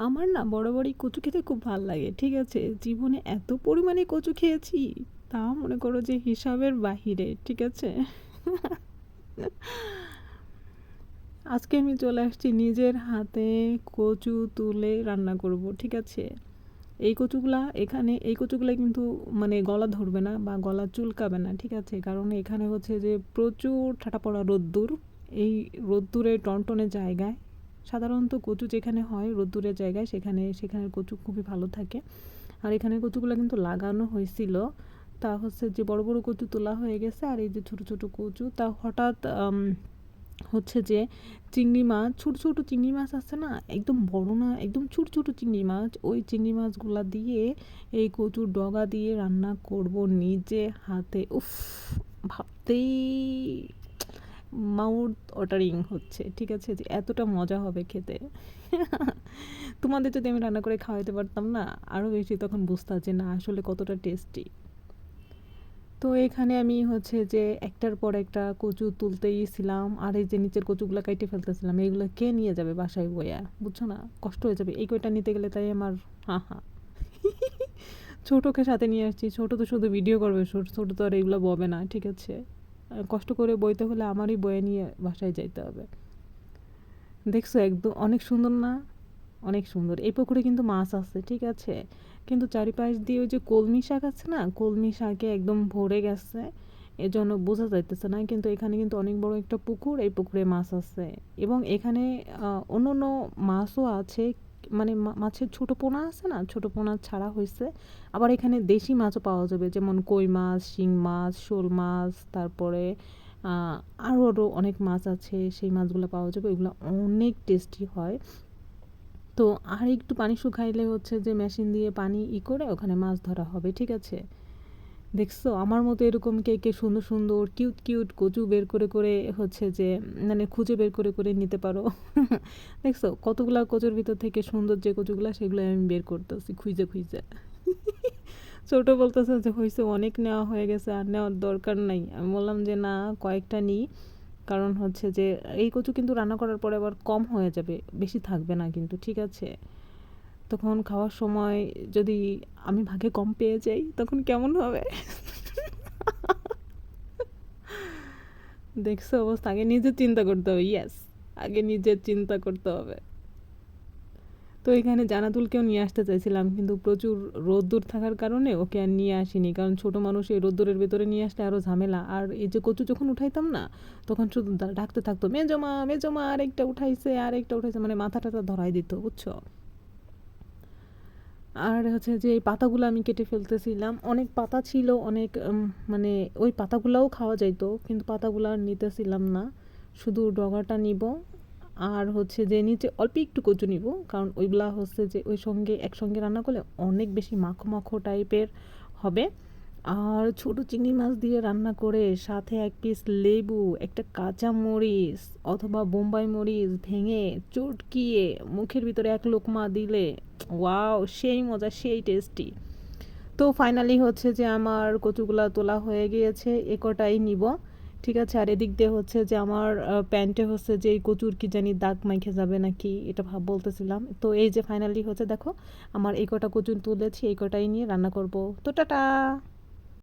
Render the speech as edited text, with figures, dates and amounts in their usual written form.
আমার না বরাবরই কচু খেতে খুব ভাল লাগে। ঠিক আছে? জীবনে এত পরিমাণে কচু খেয়েছি, তা মনে করো যে হিসাবের বাহিরে। ঠিক আছে? আজকে আমি চলে আসছি নিজের হাতে কচু তুলে রান্না করব। ঠিক আছে? এই কচুগুলা কিন্তু মানে গলা ধরবে না বা গলা চুলকাবে না। ঠিক আছে? কারণ এখানে হচ্ছে যে প্রচুর ঠাটা পড়া রোদ্দুর। এই রোদ্দুরে টনটনে জায়গায় সাধারণত কচু যেখানে হয় রোদ্দুরের জায়গায় সেখানের কচু খুবই ভালো থাকে। আর এখানে কচুগুলা কিন্তু লাগানো হয়েছিল। তা হচ্ছে যে বড় বড় কচু তোলা হয়ে গেছে, আর এই যে ছোট ছোট কচু তা হঠাৎ হচ্ছে যে চিংড়ি মাছ, ছোট ছোট চিংড়ি মাছ আছে না, একদম বড় না, একদম ছোট ছোট চিংড়ি মাছ, ওই চিংড়ি মাছগুলা দিয়ে এই কচুর ডগা দিয়ে রান্না করব নিজে হাতে। উফ, ভাবতেই মাউথ ওয়াটারিং হচ্ছে। ঠিক আছে? যে এতটা মজা হবে খেতে। তোমাদের যদি আমি রান্না করে খাওয়াইতে পারতাম না, আরও বেশি তখন বুঝতা যে না আসলে কতটা টেস্টি। তো এখানে আমি হচ্ছে যে একটার পর একটা কচু তুলতেই ছিলাম, আর এই যে নিচের কচুগুলা কাইটে ফেলতেছিলাম। এইগুলো কে নিয়ে যাবে বাসায় বইয়া, বুঝছো না? কষ্ট হয়ে যাবে এই কয়টা নিতে গেলে, তাই আমার হা হা। ছোটোকে সাথে নিয়ে আসছি, ছোটো তো শুধু ভিডিও করবে, ছোটো তো আর এগুলো ববে না। ঠিক আছে? কষ্ট করে বইতে হলে আমারই বয়ে নিয়ে বাসায় যাইতে হবে। দেখছো একদম অনেক সুন্দর না? অনেক সুন্দর। এই পুকুরে কিন্তু মাছ আছে। ঠিক আছে? কিন্তু চারিপাশ দিয়ে ওই যে কলমি শাক আছে না, কলমি শাকে একদম ভরে গেছে, এজন্য বোঝা যাইতেছে না। কিন্তু এখানে কিন্তু অনেক বড় একটা পুকুর, এই পুকুরে মাছ আছে। এবং এখানে অন্য অন্য মাছও আছে, মানে মাছের ছোট পোনা আছে না, ছোট পোনা ছাড়া হয়েছে। আবার এখানে দেশি মাছও পাওয়া যাবে, যেমন কই মাছ, শিং মাছ, শোল মাছ, তারপরে আরও আরও অনেক মাছ আছে, সেই মাছগুলো পাওয়া যাবে। এগুলো অনেক টেস্টি হয়। তো আর একটু পানি শুকাইলে হচ্ছে যে মেশিন দিয়ে পানি করে ওখানে মাছ ধরা হবে। ঠিক আছে? দেখছো আমার মতো এরকম কে কে সুন্দর সুন্দর কিউট কিউট কচু বের করে করে হচ্ছে যে মানে খুঁজে বের করে করে নিতে পারো। দেখছো কতগুলা কচুর ভিতর থেকে সুন্দর যে কচুগুলা সেগুলো আমি বের করতেছি খুঁজে খুঁজে। ছোট বলতেছে যে হয়েছে, অনেক নেওয়া হয়ে গেছে, আর নেওয়ার দরকার নাই। আমি বললাম যে না, কয়েকটা নিই। কারণ হচ্ছে যে এই কচু কিন্তু রান্না করার পরে আবার কম হয়ে যাবে, বেশি থাকবে না কিন্তু। ঠিক আছে? তখন খাওয়ার সময় যদি আমি ভাগে কম পেয়ে যাই তখন কেমন হবে? দেখছো অবস্থা, আগে নিজের চিন্তা করতে হবে। ইয়েস, আগে নিজের চিন্তা করতে হবে। তো এখানে জানাতুলকেও নিয়ে আসতে চাইছিলাম, কিন্তু প্রচুর রোদ্দুর থাকার কারণে ওকে আর নিয়ে আসিনি। কারণ ছোট মানুষ এই রোদ্দুরের ভেতরে নিয়ে আসলে আরও ঝামেলা। আর এই যে কচু যখন উঠাইতাম না, তখন শুধু ডাকতে থাকতো মেজমা মেজমা, আরেকটা উঠাইছে আরেকটা উঠাইছে, মানে মাথা টাথা ধরাই দিত, বুঝছো? আর হচ্ছে যে এই পাতাগুলো আমি কেটে ফেলতেছিলাম, অনেক পাতা ছিল, অনেক মানে ওই পাতাগুলোও খাওয়া যাইতো, কিন্তু পাতাগুলো আর নিতেছিলাম না, শুধু ডগাটা নিব। আর হচ্ছে যে নিচে অল্প একটু কচু নিব, কারণ ওইগুলা হচ্ছে যে ওই সঙ্গে একসঙ্গে রান্না করলে অনেক বেশি মাখো মাখো টাইপের হবে। আর ছোট চিংড়ি মাছ দিয়ে রান্না করে সাথে এক পিস লেবু, একটা কাঁচা মরিচ অথবা বোম্বাই মরিচ ভেঙে চটকিয়ে মুখের ভিতরে এক লোকমা দিলে ওয়াও, সেই মজা, সেই টেস্টি। তো ফাইনালি হচ্ছে যে আমার কচুগুলা তোলা হয়ে গিয়েছে, এ কটাই নিব। ঠিক আছে? আর এদিক দিয়ে হচ্ছে যে আমার প্যান্টে হচ্ছে যে এই কচুর কি জানি দাগ মাইখে যাবে নাকি, এটা বলতেছিলাম। তো এই যে ফাইনালি হচ্ছে দেখো, আমার এই কটা কচু তুলেছি, এই কটাই নিয়ে রান্না করব। তো টাটা।